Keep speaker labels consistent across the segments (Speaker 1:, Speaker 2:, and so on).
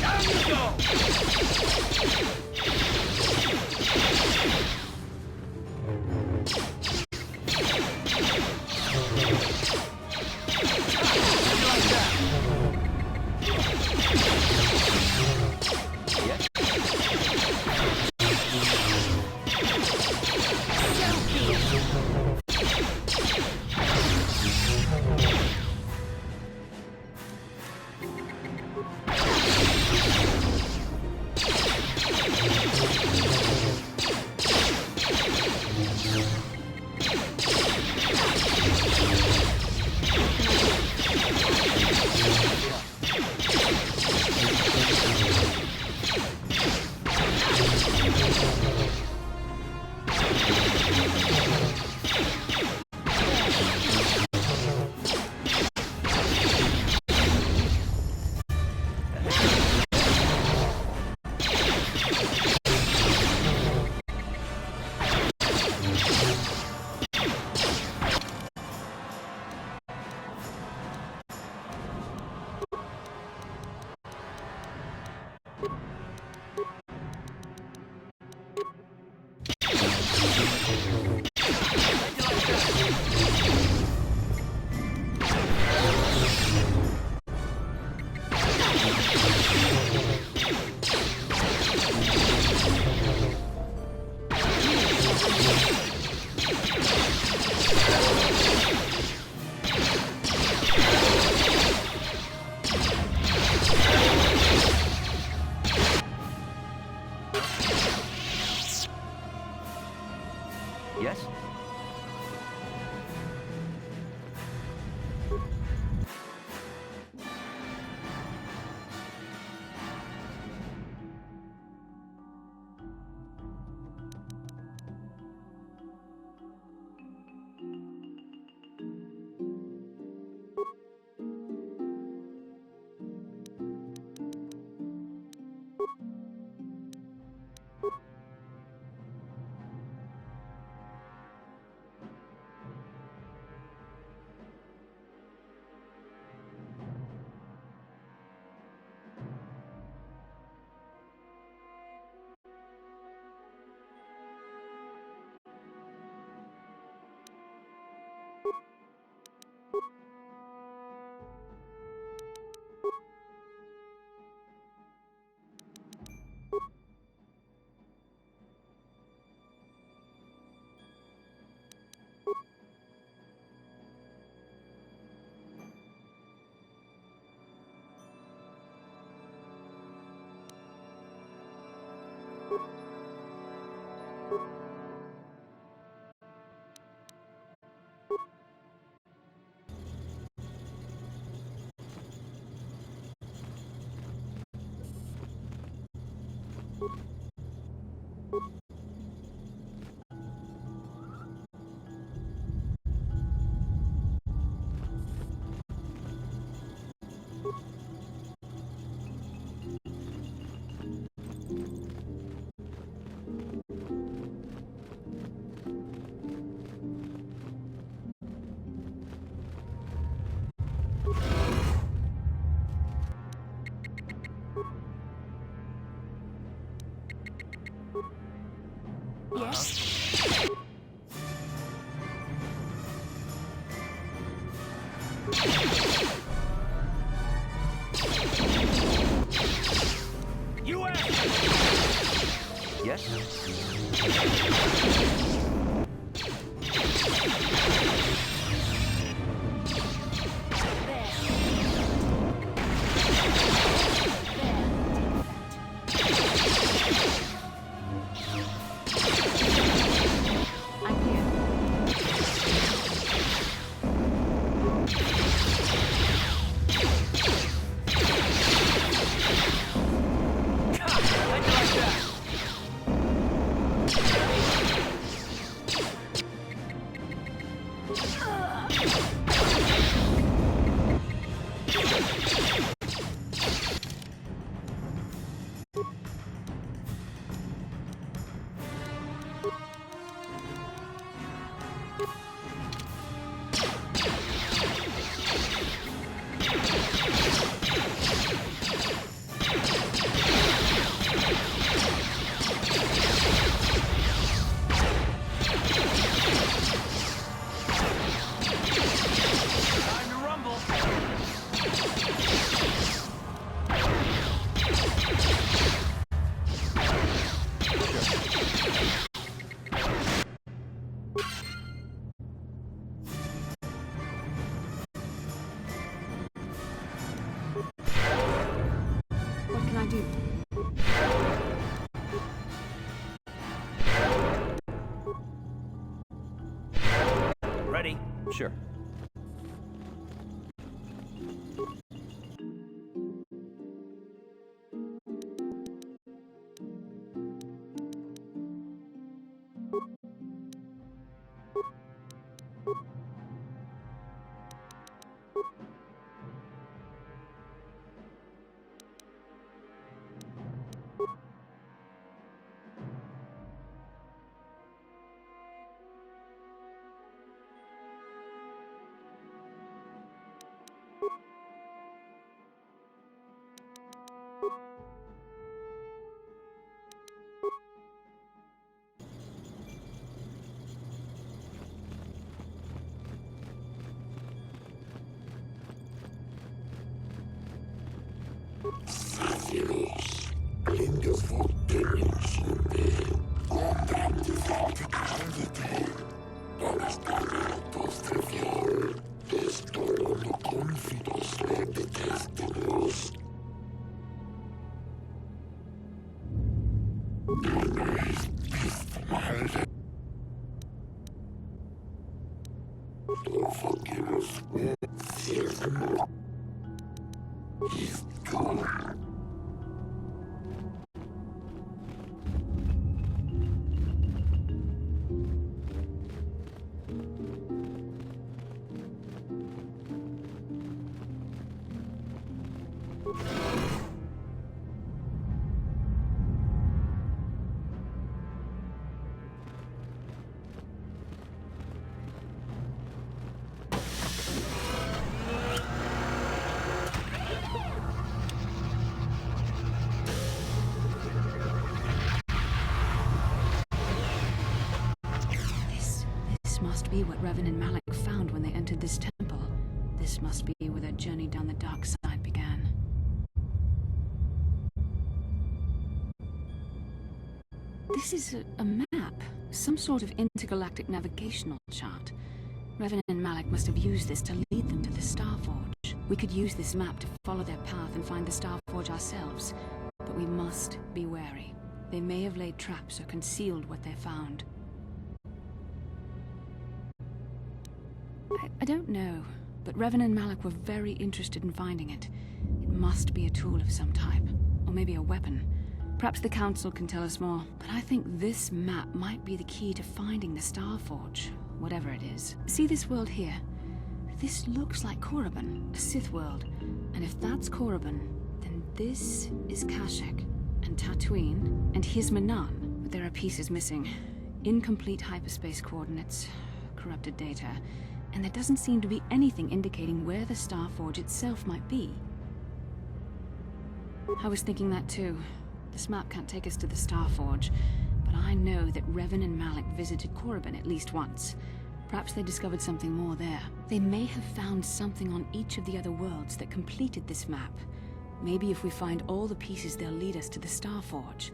Speaker 1: Down you go!
Speaker 2: Yes?
Speaker 1: Yes? You
Speaker 2: Yes?
Speaker 1: I do?
Speaker 2: Ready? Sure.
Speaker 1: This must be what Revan and Malik found when they entered this temple. This must be where their journey down the dark side began. This is a map, some sort of intergalactic navigational chart. Revan and Malik must have used this to lead them to the Starforge. We could use this map to follow their path and find the Starforge ourselves, but we must be wary. They may have laid traps or concealed what they found. I don't know, but Revan and Malik were very interested in finding it. It must be a tool of some type, or maybe a weapon. Perhaps the Council can tell us more, but I think this map might be the key to finding the Starforge, whatever it is. See this world here? This looks like Korriban, a Sith world. And if that's Korriban, then this is Kashyyyk, and Tatooine, and His-Manan. But there are pieces missing. Incomplete hyperspace coordinates, corrupted data, and there doesn't seem to be anything indicating where the Starforge itself might be. I was thinking that too. This map can't take us to the Starforge, but I know that Revan and Malik visited Korriban at least once. Perhaps they discovered something more there. They may have found something on each of the other worlds that completed this map. Maybe if we find all the pieces, they'll lead us to the Starforge,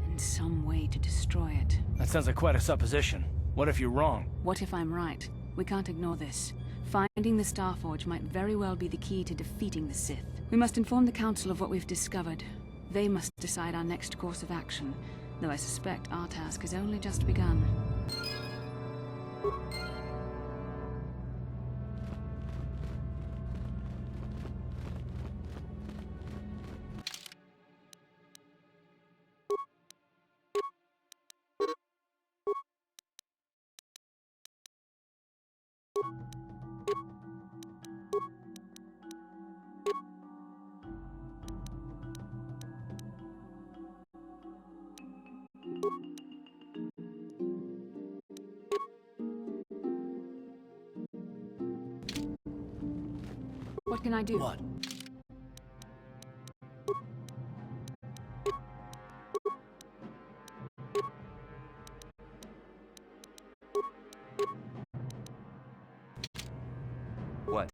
Speaker 1: and some way to destroy it.
Speaker 2: That sounds like quite a supposition. What if you're wrong?
Speaker 1: What if I'm right? We can't ignore this. Finding the Starforge might very well be the key to defeating the Sith. We must inform the Council of what we've discovered. They must decide our next course of action, though I suspect our task has only just begun. What can I do?
Speaker 2: What? What?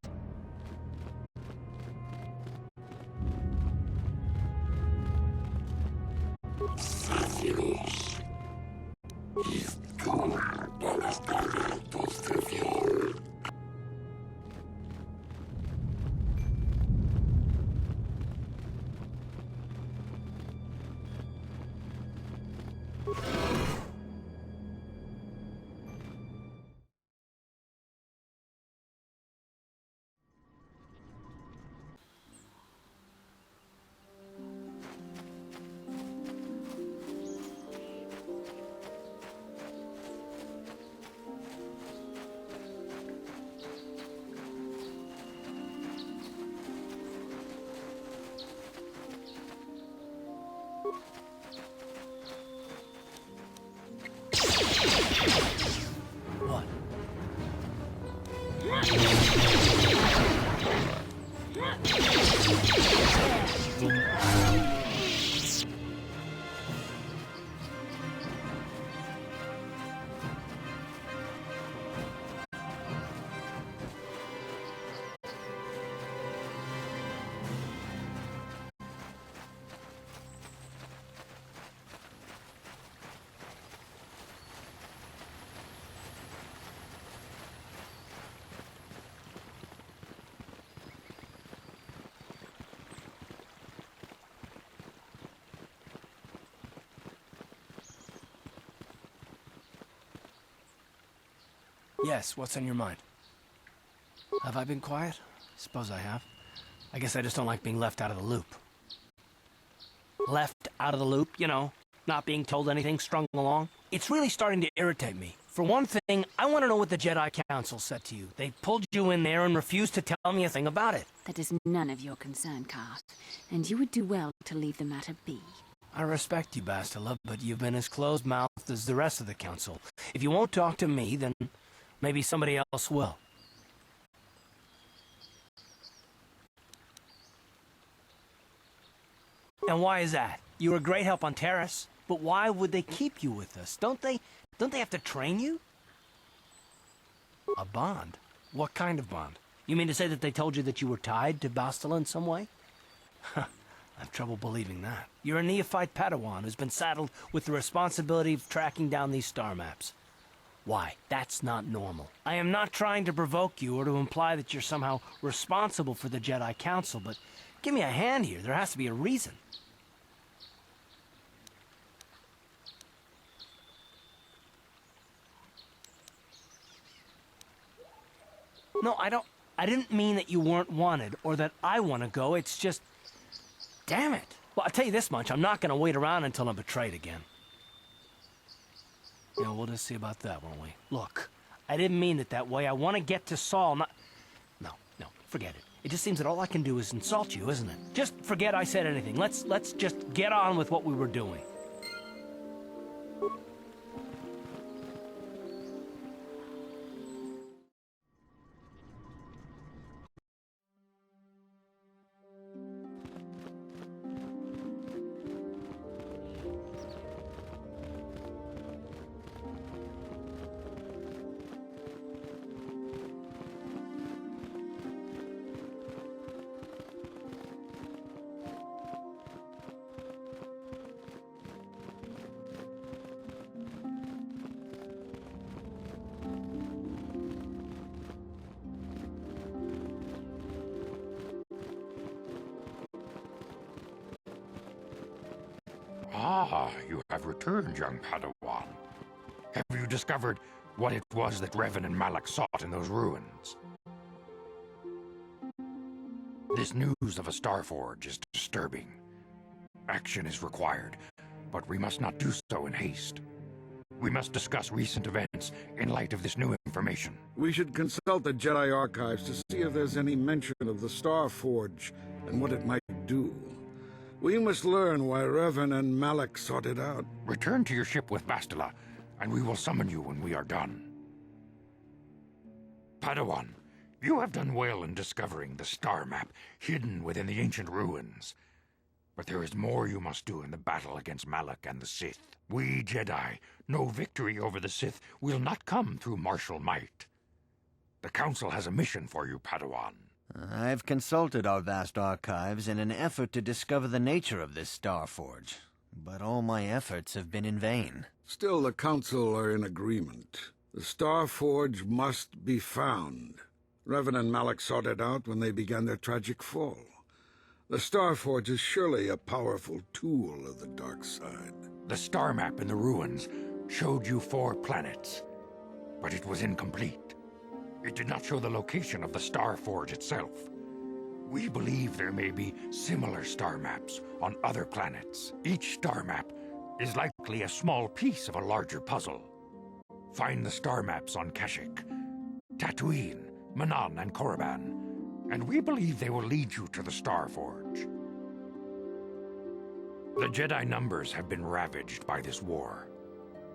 Speaker 2: What? Yes, what's on your mind? Have I been quiet? Suppose I have. I guess I just don't like being left out of the loop. Left out of the loop, you know, not being told anything, strung along. It's really starting to irritate me. For one thing, I want to know what the Jedi Council said to you. They pulled you in there and refused to tell me a thing about it.
Speaker 1: That is none of your concern, Cart, and you would do well to leave the matter be.
Speaker 2: I respect you, Bastila, but you've been as closed-mouthed as the rest of the Council. If you won't talk to me, then maybe somebody else will. And why is that? You were a great help on Terrace, but why would they keep you with us? Don't they have to train you? A bond? What kind of bond? You mean to say that they told you that you were tied to Bastila in some way? I have trouble believing that. You're a neophyte Padawan who's been saddled with the responsibility of tracking down these star maps. Why? That's not normal. I am not trying to provoke you or to imply that you're somehow responsible for the Jedi Council, but give me a hand here. There has to be a reason. No, I didn't mean that you weren't wanted or that I want to go. It's just... Damn it. Well, I'll tell you this much. I'm not going to wait around until I'm betrayed again. Yeah, we'll just see about that, won't we? Look, I didn't mean it that way. I want to get to Saul, not... No, forget it. It just seems that all I can do is insult you, isn't it? Just forget I said anything. Let's just get on with what we were doing.
Speaker 3: Ah, you have returned, young Padawan. Have you discovered what it was that Revan and Malak sought in those ruins? This news of a Starforge is disturbing. Action is required, but we must not do so in haste. We must discuss recent events in light of this new information.
Speaker 4: We should consult the Jedi archives to see if there's any mention of the Starforge and what it might do. We must learn why Revan and Malak sought it out.
Speaker 3: Return to your ship with Bastila, and we will summon you when we are done. Padawan, you have done well in discovering the star map hidden within the ancient ruins. But there is more you must do in the battle against Malak and the Sith. We Jedi know victory over the Sith will not come through martial might. The Council has a mission for you, Padawan.
Speaker 5: I've consulted our vast archives in an effort to discover the nature of this Starforge, but all my efforts have been in vain.
Speaker 4: Still, the Council are in agreement. The Starforge must be found. Revan and Malak sought it out when they began their tragic fall. The Starforge is surely a powerful tool of the dark side.
Speaker 3: The star map in the ruins showed you 4 planets, but it was incomplete. It did not show the location of the Star Forge itself. We believe there may be similar star maps on other planets. Each star map is likely a small piece of a larger puzzle. Find the star maps on Kashyyyk, Tatooine, Manan, and Korriban, and we believe they will lead you to the Star Forge. The Jedi numbers have been ravaged by this war,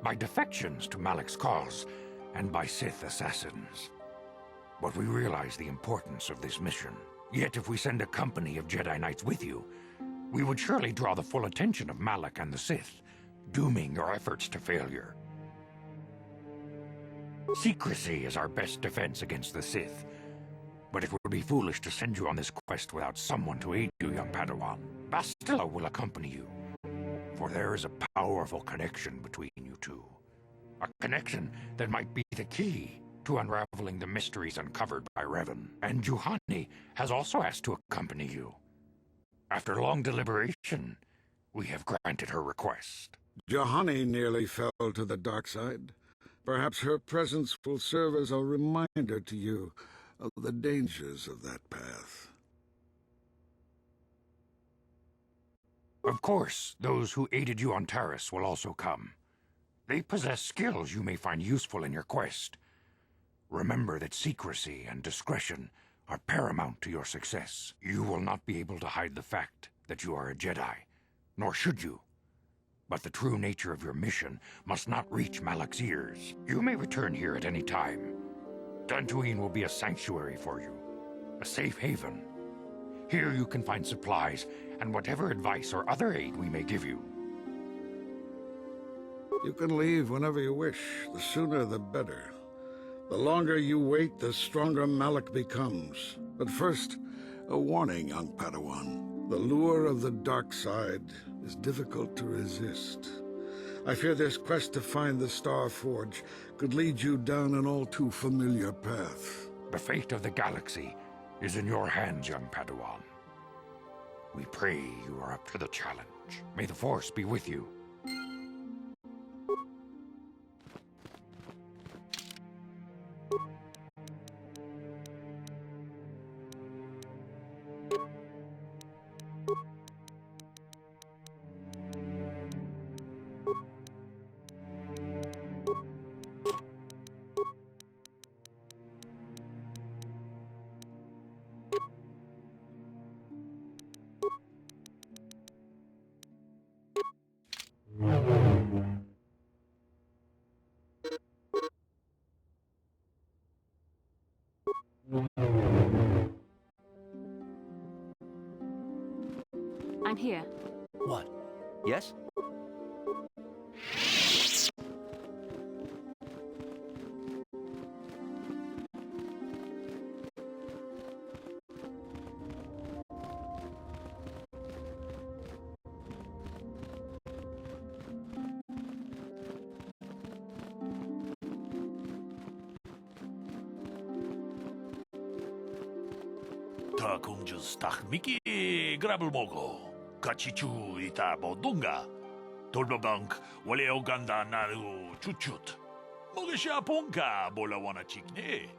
Speaker 3: by defections to Malak's cause, and by Sith assassins. But we realize the importance of this mission. Yet if we send a company of Jedi Knights with you, we would surely draw the full attention of Malak and the Sith, dooming your efforts to failure. Secrecy is our best defense against the Sith, but it would be foolish to send you on this quest without someone to aid you, young Padawan. Bastila will accompany you, for there is a powerful connection between you two. A connection that might be the key to unraveling the mysteries uncovered by Revan. And Juhani has also asked to accompany you. After long deliberation, we have granted her request.
Speaker 4: Juhani nearly fell to the dark side. Perhaps her presence will serve as a reminder to you of the dangers of that path.
Speaker 3: Of course, those who aided you on Taris will also come. They possess skills you may find useful in your quest. Remember that secrecy and discretion are paramount to your success. You will not be able to hide the fact that you are a Jedi, nor should you. But the true nature of your mission must not reach Malak's ears. You may return here at any time. Dantooine will be a sanctuary for you, a safe haven. Here you can find supplies and whatever advice or other aid we may give you.
Speaker 4: You can leave whenever you wish. The sooner the better. The longer you wait, the stronger Malak becomes. But first, a warning, young Padawan. The lure of the dark side is difficult to resist. I fear this quest to find the Star Forge could lead you down an all too familiar path.
Speaker 3: The fate of the galaxy is in your hands, young Padawan. We pray you are up to the challenge. May the Force be with you.
Speaker 1: I'm here.
Speaker 2: What?
Speaker 5: Yes?
Speaker 6: 다 공주스 탁미키 그라블 모고 같이 주 이타 보동가 돌바방크 원래 오간다 나루 추추트 먹으샤 본가 볼라와나 찍네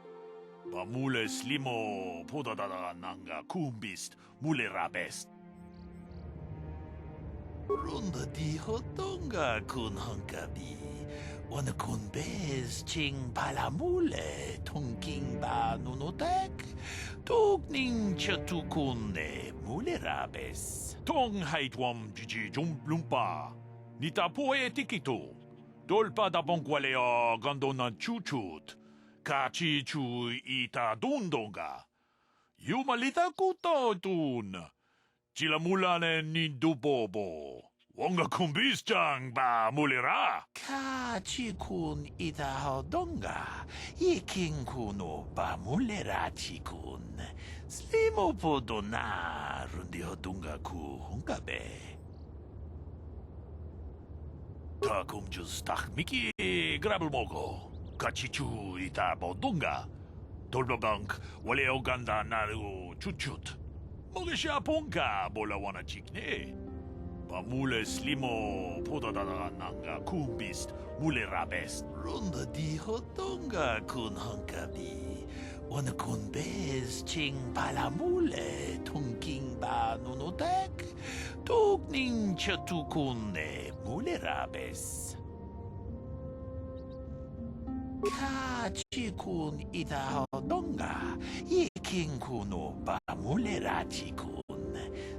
Speaker 6: 바물레 슬리모 보다다다 난가 쿰비스트 물레라베스트 룬다 디호동가 군헝가비 와나 군베스 칭 발라물레 통킹바 누노텍 톡닝 차투군네 물레라베스 통하이트웜 지지 좀 룸파 니타 포에 티키토 돌파다 봉qualeo 간도나 추추트 같이 주 이타 돈동가 유말리타 쿠토툰 지라물라네 닌두보보 원가 쿰비스짱 바 물레라 카치군 이다호동가 이킹쿠노 바 물레라 치군 슬리모포도나 룬디호동가 쿠 홍가베 다 공주스 탁미키 그라블 모고 같이 주 이타 보동가 돌바방크 원래 오간다 나루 추추트 먹으샤 본가 볼라와나 찍네 Pamule slimo podadada nanga kumbist mule rabest. Runda di hotonga kun hankabi. Wana kun bez ching palamule tungking ba nunotek. Tugning chatukune mule rabes. Kachikun ita hodonga. Iking kuno ba mule rachikun.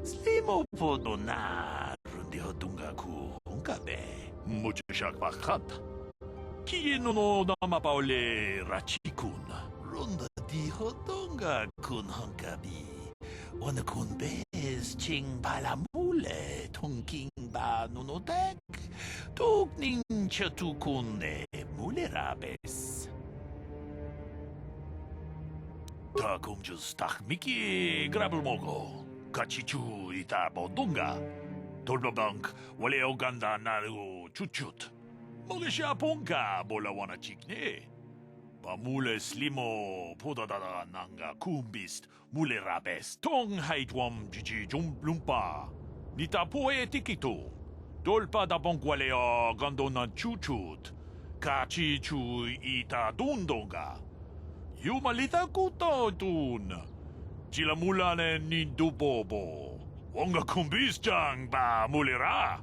Speaker 6: Slimo podona rundi hodunga ku hunkabe. Mucho shakbakat. Kieno no namapaole rachikun. Runda di hodonga kun hunkabi. Wana kun bez ching palamule tungking ba nunotek. Tugning chatukune mule rabes. Takumjus tak miki grabel mogo. Kachichu ita bodunga. Tolbabank wale oganda naru chuchut. Mogesha ponka bola wana chikne. Pamule slimo podadada nanga kumbist mule rabes. Tong haitwam jiji jumplumpa. Nita poe tikito. Dolpa da bonkwale o gandona chuchut. Kachichu ita dundonga. Yumalita kuto tun. Chila mulane ni dubobo. Wonga kumbisjang ba mulira.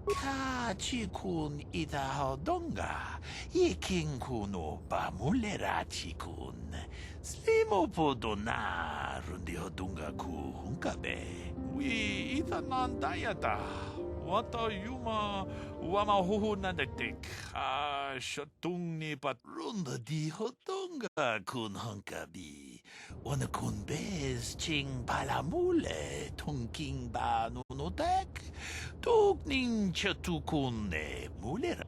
Speaker 6: Kachikun ita hodonga. Iking kuno ba mulera chikun. Slimo podona rundi hodunga ku hunkabe. Wi ita nandayata. Wata yuma wama huhu nandatik. Shatung ni pat runda di hotonga kun hankabi. Wana kun bez ching palamule tungking ba nunotek. Tugning chatukune mulera.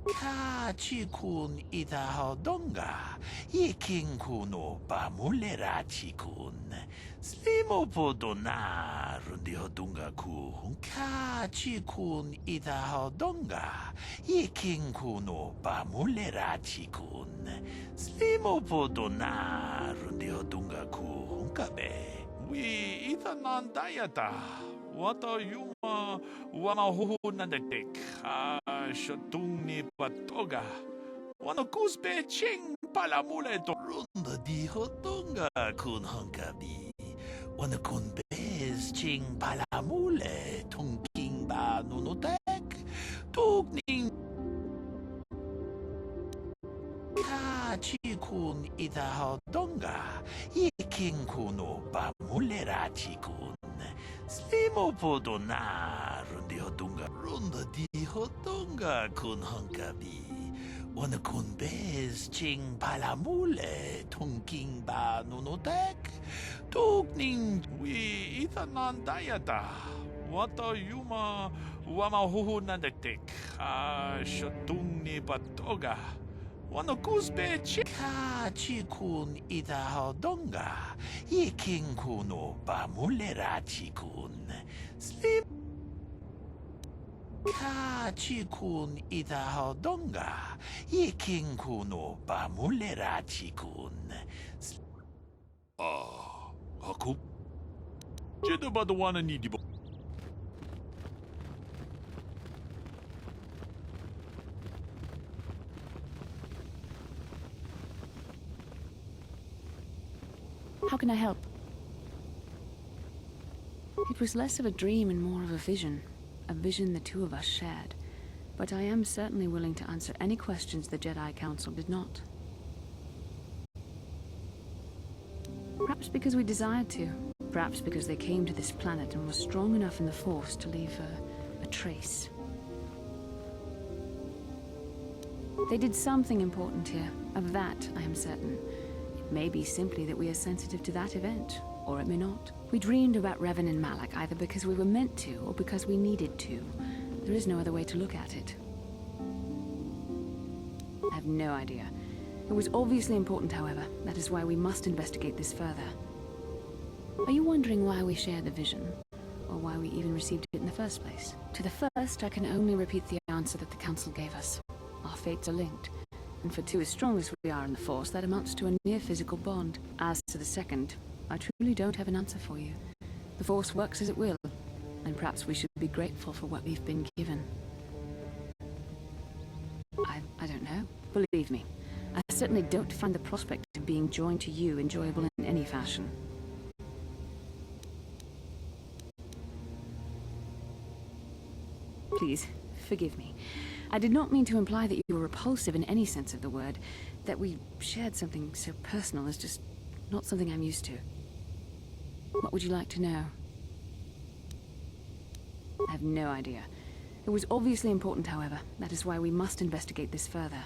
Speaker 6: Kachikun ita hodonga. Iking kuno ba mulera chikun. Slimo podona rundi hodunga ku Kachikun ita hodonga. Iking kuno ba mulera chikun. Slimo podona rundi hodunga ku hunkabe. Wi ita nandayata. Wata yuma wama huhu nandatik. Shatung ni patoga. Wana kuspe ching palamule to. Runda di hotonga kun hankabi. Wana kun bez ching palamule tungking ba nunotek. Tugning Kachikun ita hodonga. Iking kuno ba mulera chikun. Slimo podona rundi hodunga. Runda di hodonga kun hankabi. Wana kun bez ching palamule tungking ba nunotek. Tugning wi ita nandayata. Wata yuma wama huhu nandatik. Shatung ni patoga. Wana kuspe Kachikun ita hodonga. Iking kuno ba mulera chikun. Slim Kachikun ita hodonga. Iking kuno ba mulera chikun. Hakup. Jeda ba the one and needy.
Speaker 1: How can I help? It was less of a dream and more of a vision the two of us shared. But I am certainly willing to answer any questions the Jedi Council did not. Perhaps because we desired to. Perhaps because they came to this planet and were strong enough in the Force to leave a trace. They did something important here. Of that, I am certain. It may be simply that we are sensitive to that event, or it may not. We dreamed about Revan and Malak either because we were meant to, or because we needed to. There is no other way to look at it. I have no idea. It was obviously important, however. That is why we must investigate this further. Are you wondering why we shared the vision? Or why we even received it in the first place? To the first, I can only repeat the answer that the Council gave us. Our fates are linked, And for two as strong as we are in the Force, that amounts to a near physical bond. As to the second, I truly don't have an answer for you. The Force works as it will, and perhaps we should be grateful for what we've been given. I don't know. Believe me, I certainly don't find the prospect of being joined to you enjoyable in any fashion. Please, forgive me. I did not mean to imply that you were repulsive in any sense of the word. That we shared something so personal is just not something I'm used to. What would you like to know? I have no idea. It was obviously important, however. That is why we must investigate this further.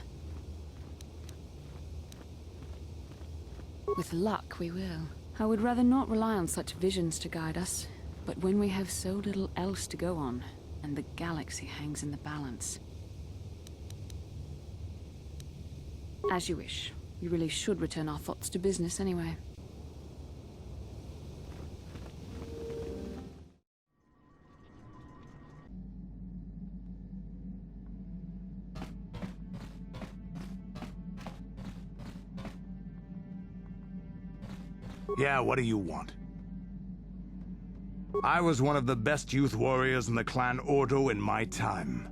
Speaker 1: With luck, we will. I would rather not rely on such visions to guide us, but when we have so little else to go on, and the galaxy hangs in the balance. As you wish. You really should return our thoughts to business anyway.
Speaker 3: Yeah, what do you want? I was one of the best youth warriors in the clan Ordo in my time.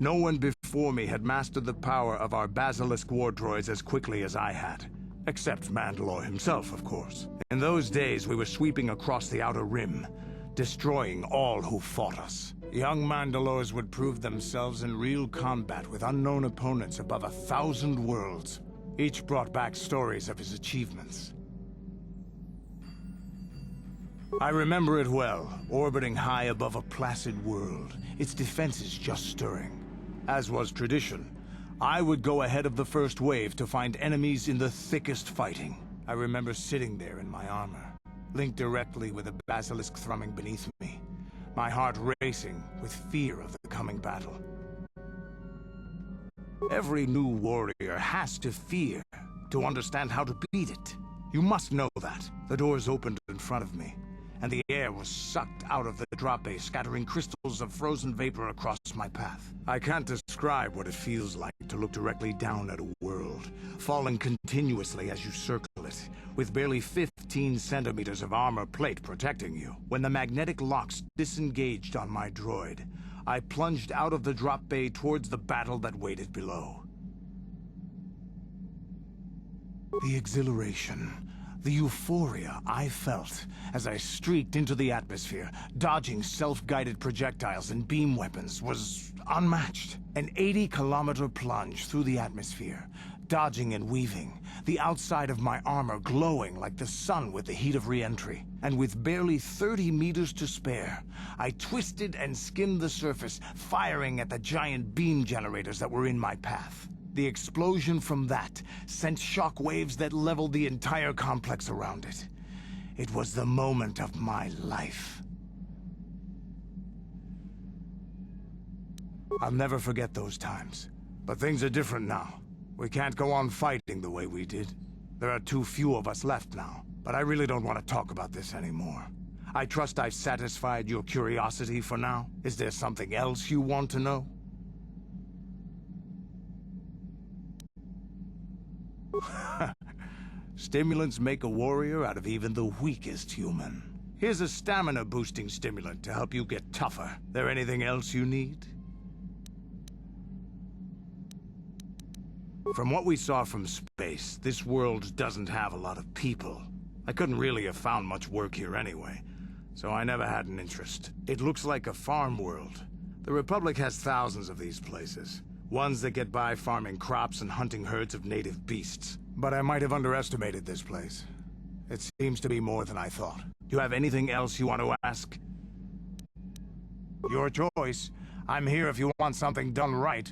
Speaker 3: No one before me had mastered the power of our basilisk war droids as quickly as I had. Except Mandalore himself, of course. In those days, we were sweeping across the Outer Rim, destroying all who fought us. Young Mandalores would prove themselves in real combat with unknown opponents above 1,000 worlds. Each brought back stories of his achievements. I remember it well, orbiting high above a placid world, its defenses just stirring. As was tradition, I would go ahead of the first wave to find enemies in the thickest fighting. I remember sitting there in my armor, linked directly with a basilisk thrumming beneath me, my heart racing with fear of the coming battle. Every new warrior has to fear to understand how to beat it. You must know that. The doors opened in front of me, and the air was sucked out of the drop bay, scattering crystals of frozen vapor across my path. I can't describe what it feels like to look directly down at a world, falling continuously as you circle it, with barely 15 centimeters of armor plate protecting you. When the magnetic locks disengaged on my droid, I plunged out of the drop bay towards the battle that waited below. The exhilaration, the euphoria I felt as I streaked into the atmosphere, dodging self-guided projectiles and beam weapons, was unmatched. An 80-kilometer plunge through the atmosphere, dodging and weaving, the outside of my armor glowing like the sun with the heat of re-entry. And with barely 30 meters to spare, I twisted and skimmed the surface, firing at the giant beam generators that were in my path. The explosion from that sent shock waves that leveled the entire complex around it. It was the moment of my life. I'll never forget those times. But things are different now. We can't go on fighting the way we did. There are too few of us left now. But I really don't want to talk about this anymore. I trust I've satisfied your curiosity for now. Is there something else you want to know? Stimulants make a warrior out of even the weakest human. Here's a stamina-boosting stimulant to help you get tougher. There anything else you need? From what we saw from space, this world doesn't have a lot of people. I couldn't really have found much work here anyway, so I never had an interest. It looks like a farm world. The Republic has thousands of these places. Ones that get by farming crops and hunting herds of native beasts. But I might have underestimated this place. It seems to be more than I thought. Do you have anything else you want to ask? Your choice. I'm here if you want something done right.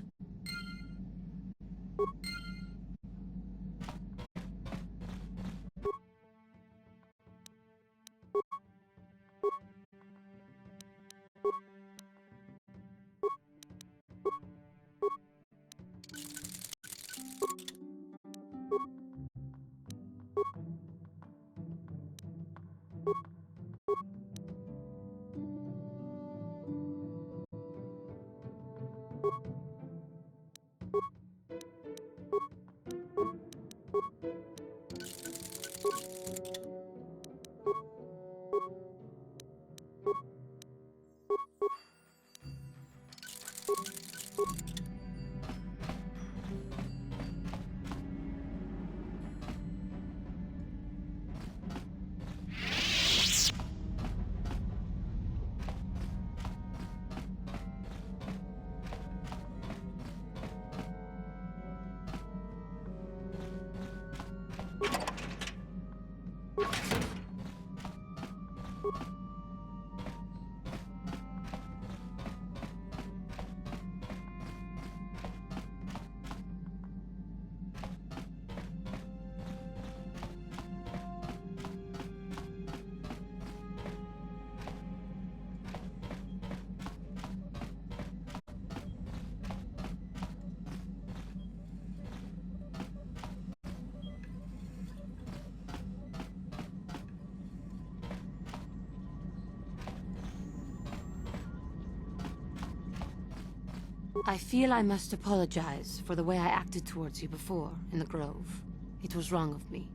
Speaker 7: I feel I must apologize for the way I acted towards you before, in the Grove. It was wrong of me.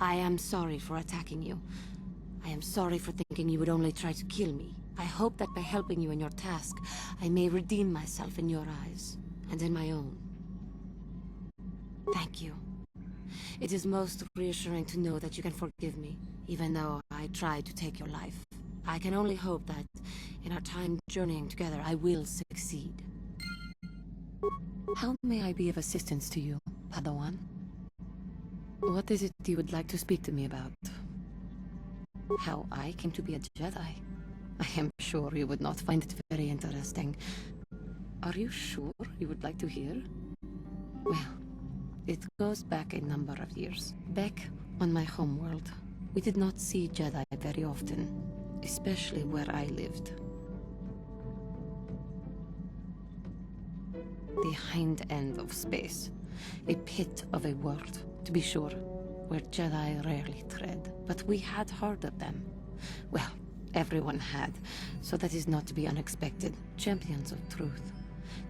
Speaker 7: I am sorry for attacking you. I am sorry for thinking you would only try to kill me. I hope that by helping you in your task, I may redeem myself in your eyes, and in my own. Thank you. It is most reassuring to know that you can forgive me, even though I tried to take your life. I can only hope that, in our time journeying together, I will succeed. How may I be of assistance to you, Padawan? What is it you would like to speak to me about? How I came to be a Jedi? I am sure you would not find it very interesting. Are you sure you would like to hear? Well, it goes back a number of years. Back on my homeworld, we did not see Jedi very often, especially where I lived. The hind end of space. A pit of a world, to be sure, where Jedi rarely tread. But we had heard of them. Well, everyone had, so that is not to be unexpected. Champions of truth,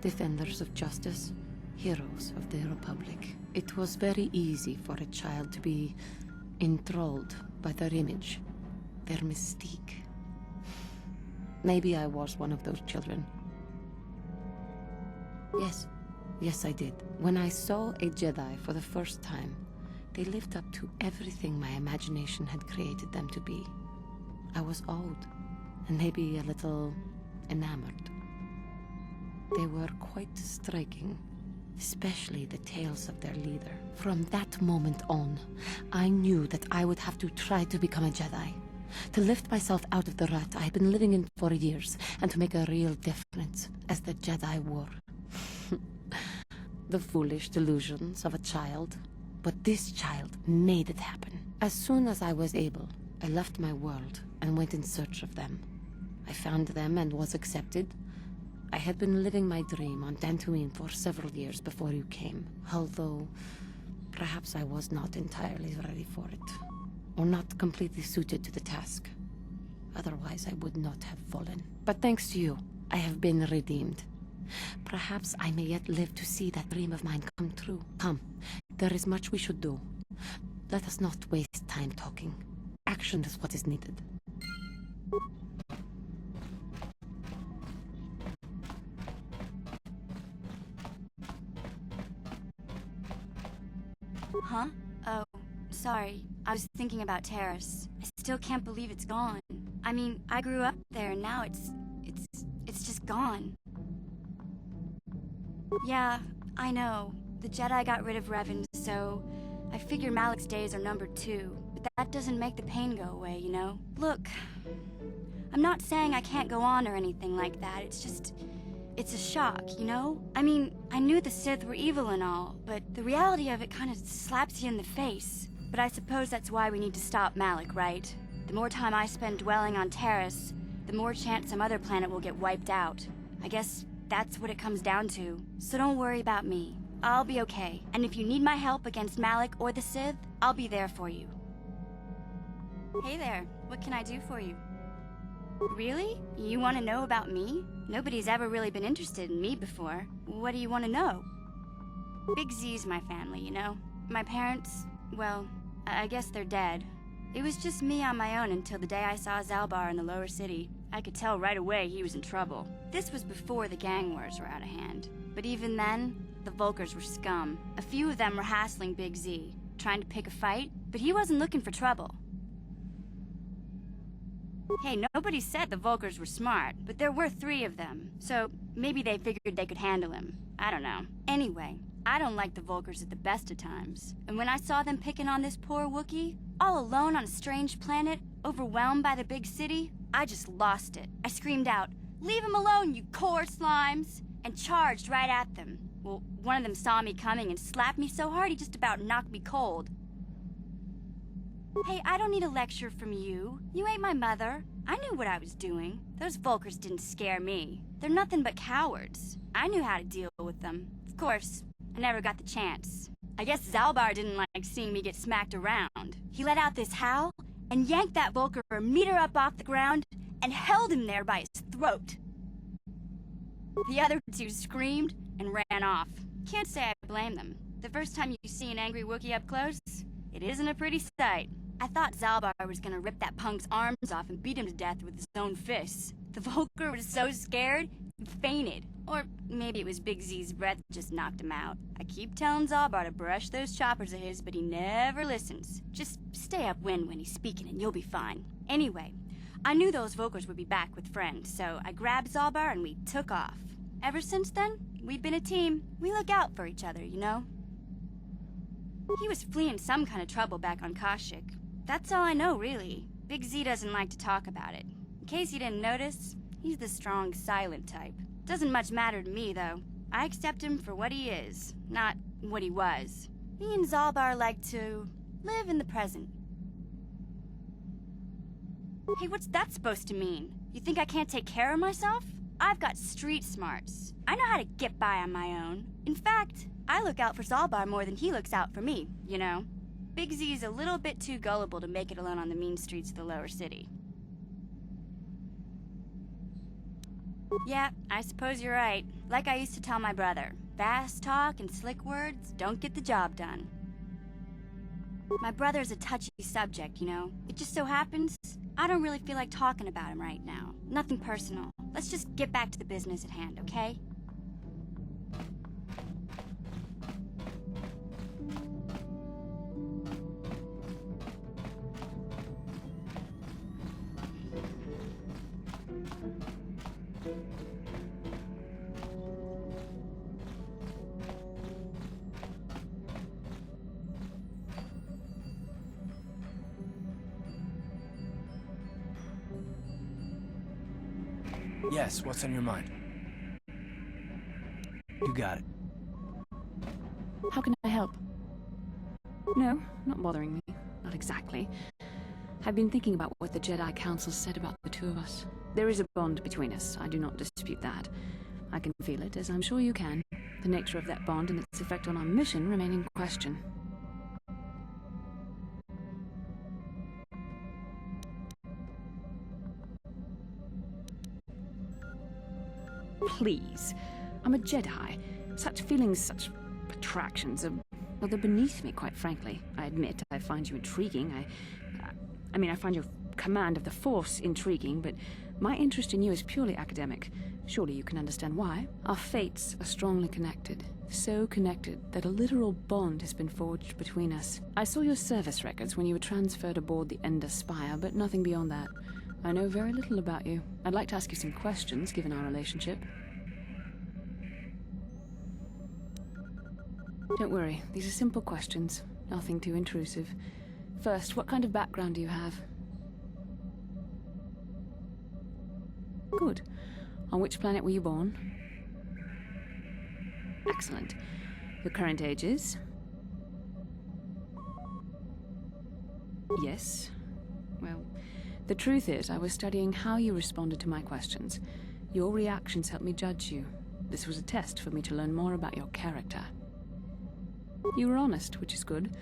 Speaker 7: defenders of justice, heroes of the Republic. It was very easy for a child to be enthralled by their image, their mystique. Maybe I was one of those children. Yes, I did. When I saw a Jedi for the first time, they lived up to everything my imagination had created them to be. I was awed, and maybe a little enamored. They were quite striking, especially the tales of their leader. From that moment on, I knew that I would have to try to become a Jedi, to lift myself out of the rut I had been living in for years, and to make a real difference as the Jedi were. The foolish delusions of a child, but this child made it happen. As soon as I was able, I left my world and went in search of them. I found them and was accepted. I had been living my dream on Dantooine for several years before you came, although perhaps I was not entirely ready for it, or not completely suited to the task. Otherwise, I would not have fallen. But thanks to you, I have been redeemed. Perhaps I may yet live to see that dream of mine come true. Come, there is much we should do. Let us not waste time talking. Action is what is needed.
Speaker 8: Huh? Oh, sorry. I was thinking about Terrace. I still can't believe it's gone. I mean, I grew up there and now it's just gone. Yeah, I know. The Jedi got rid of Revan, so I figure Malik's days are numbered too. But that doesn't make the pain go away, you know? Look, I'm not saying I can't go on or anything like that. It's a shock, you know? I mean, I knew the Sith were evil and all, but the reality of it kind of slaps you in the face. But I suppose that's why we need to stop Malik, right? The more time I spend dwelling on Terrace, the more chance some other planet will get wiped out. I guess that's what it comes down to. So don't worry about me. I'll be okay. And if you need my help against Malik or the Sith, I'll be there for you. Hey there, what can I do for you? Really? You want to know about me? Nobody's ever really been interested in me before. What do you want to know? Big Z's my family, you know? My parents, well, I guess they're dead. It was just me on my own until the day I saw Zalbar in the lower city. I could tell right away he was in trouble. This was before the gang wars were out of hand. But even then, the Vulkars were scum. A few of them were hassling Big Z, trying to pick a fight, but he wasn't looking for trouble. Hey, nobody said the Vulkars were smart, but there were 3 of them, so maybe they figured they could handle him. I don't know. Anyway, I don't like the Vulkars at the best of times. And when I saw them picking on this poor Wookiee, all alone on a strange planet, overwhelmed by the big city, I just lost it. I screamed out, "Leave him alone, you core slimes!" and charged right at them. Well, one of them saw me coming and slapped me so hard he just about knocked me cold. Hey, I don't need a lecture from you. You ain't my mother. I knew what I was doing. Those Vulkars didn't scare me. They're nothing but cowards. I knew how to deal with them. Of course, I never got the chance. I guess Zalbar didn't like seeing me get smacked around. He let out this howl and yanked that Vulkar a meter up off the ground and held him there by his throat. The other two screamed and ran off. Can't say I blame them. The first time you see an angry Wookiee up close, it isn't a pretty sight. I thought Zalbar was gonna rip that punk's arms off and beat him to death with his own fists. The Volker was so scared, he fainted. Or maybe it was Big Z's breath just knocked him out. I keep telling Zalbar to brush those choppers of his, but he never listens. Just stay upwind when he's speaking and you'll be fine. Anyway, I knew those Volkers would be back with friends, so I grabbed Zalbar and we took off. Ever since then, we've been a team. We look out for each other, you know? He was fleeing some kind of trouble back on Kashyyyk. That's all I know, really. Big Z doesn't like to talk about it. In case you didn't notice, he's the strong, silent type. Doesn't much matter to me, though. I accept him for what he is, not what he was. Me and Zalbar like to live in the present. Hey, what's that supposed to mean? You think I can't take care of myself? I've got street smarts. I know how to get by on my own. In fact, I look out for Zalbar more than he looks out for me, you know? Big Z's a little bit too gullible to make it alone on the mean streets of the lower city. Yeah, I suppose you're right. Like I used to tell my brother, fast talk and slick words don't get the job done. My brother's a touchy subject, you know? It just so happens, I don't really feel like talking about him right now. Nothing personal. Let's just get back to the business at hand, okay?
Speaker 2: Yes, what's on your mind? You got it.
Speaker 1: How can I help? No, not bothering me. Not exactly. I've been thinking about what the Jedi Council said about the two of us. There is a bond between us. I do not dispute that. I can feel it, as I'm sure you can. The nature of that bond and its effect on our mission remain in question. Please. I'm a Jedi. Such feelings, such attractions are... well, they're beneath me, quite frankly. I admit I find you intriguing. I find your command of the Force intriguing, but my interest in you is purely academic. Surely you can understand why. Our fates are strongly connected. So connected that a literal bond has been forged between us. I saw your service records when you were transferred aboard the Ender Spire, but nothing beyond that. I know very little about you. I'd like to ask you some questions, given our relationship. Don't worry, these are simple questions. Nothing too intrusive. First, what kind of background do you have? Good. On which planet were you born? Excellent. Your current age is? Yes. Well, the truth is, I was studying how you responded to my questions. Your reactions helped me judge you. This was a test for me to learn more about your character. You were honest, which is good.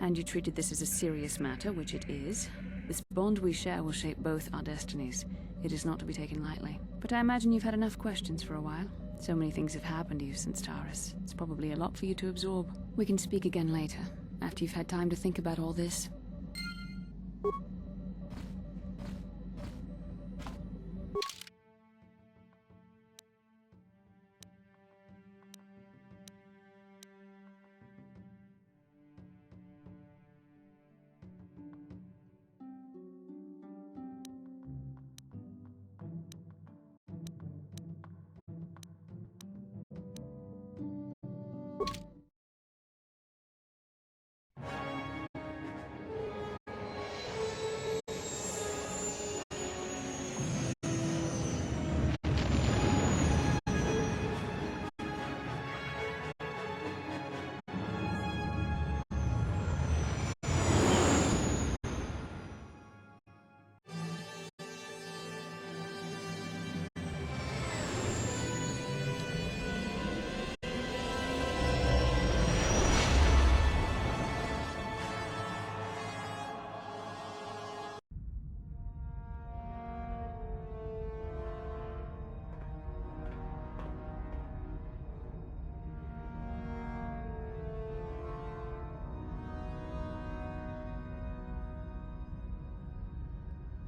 Speaker 1: And you treated this as a serious matter, which it is. This bond we share will shape both our destinies. It is not to be taken lightly. But I imagine you've had enough questions for a while. So many things have happened to you since Taurus. It's probably a lot for you to absorb. We can speak again later, after you've had time to think about all this.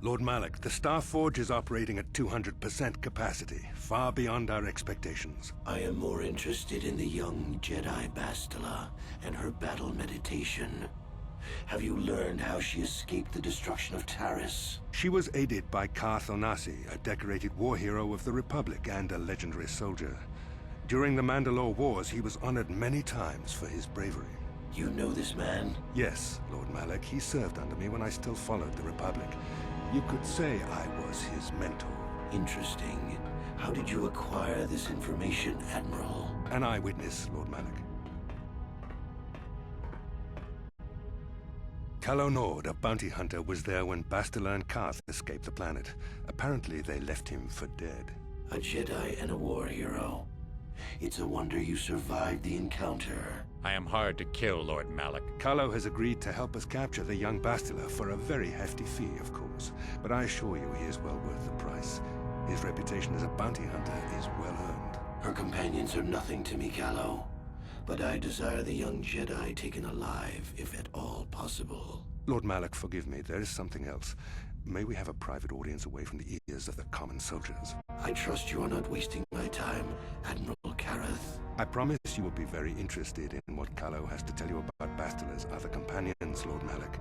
Speaker 9: Lord Malik, the Star Forge is operating at 200% capacity, far beyond our expectations.
Speaker 10: I am more interested in the young Jedi Bastila and her battle meditation. Have you learned how she escaped the destruction of Taris?
Speaker 9: She was aided by Karth Onasi, a decorated war hero of the Republic and a legendary soldier. During the Mandalore Wars, he was honored many times for his bravery.
Speaker 10: You know this man?
Speaker 9: Yes, Lord Malik. He served under me when I still followed the Republic. You could say I was his mentor.
Speaker 10: Interesting. How did you acquire this information, Admiral?
Speaker 9: An eyewitness, Lord Malik. Calo Nord, a bounty hunter, was there when Bastila and Karth escaped the planet. Apparently, they left him for dead.
Speaker 10: A Jedi and a war hero. It's a wonder you survived the encounter.
Speaker 3: I am hard to kill, Lord Malik.
Speaker 9: Calo has agreed to help us capture the young Bastila for a very hefty fee, of course. But I assure you he is well worth the price. His reputation as a bounty hunter is well earned.
Speaker 10: Her companions are nothing to me, Calo. But I desire the young Jedi taken alive, if at all possible.
Speaker 9: Lord Malik, forgive me. There is something else. May we have a private audience away from the ears of the common soldiers?
Speaker 10: I trust you are not wasting my time, Admiral Kareth.
Speaker 9: I promise you will be very interested in what Calo has to tell you about Bastila's other companions, Lord Malik.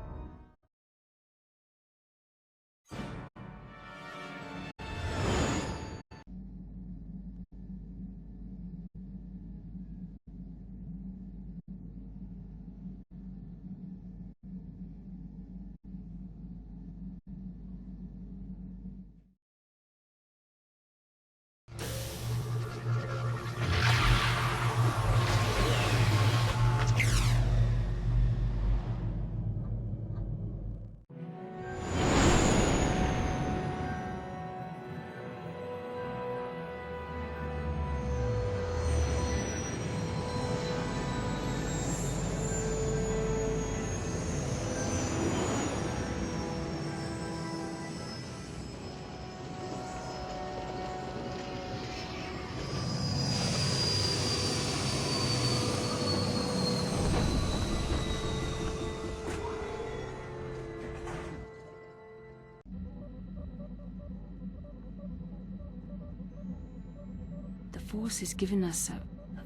Speaker 1: The Force has given us a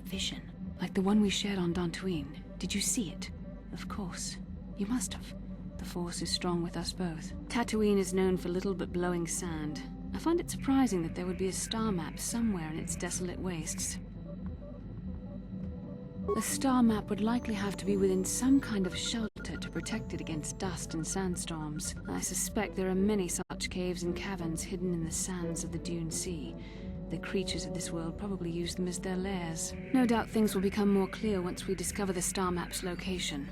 Speaker 1: vision, like the one we shared on Dantooine. Did you see it? Of course. You must have. The Force is strong with us both. Tatooine is known for little but blowing sand. I find it surprising that there would be a star map somewhere in its desolate wastes. The star map would likely have to be within some kind of shelter to protect it against dust and sandstorms. I suspect there are many such caves and caverns hidden in the sands of the Dune Sea. The creatures of this world probably use them as their lairs. No doubt things will become more clear once we discover the star map's location.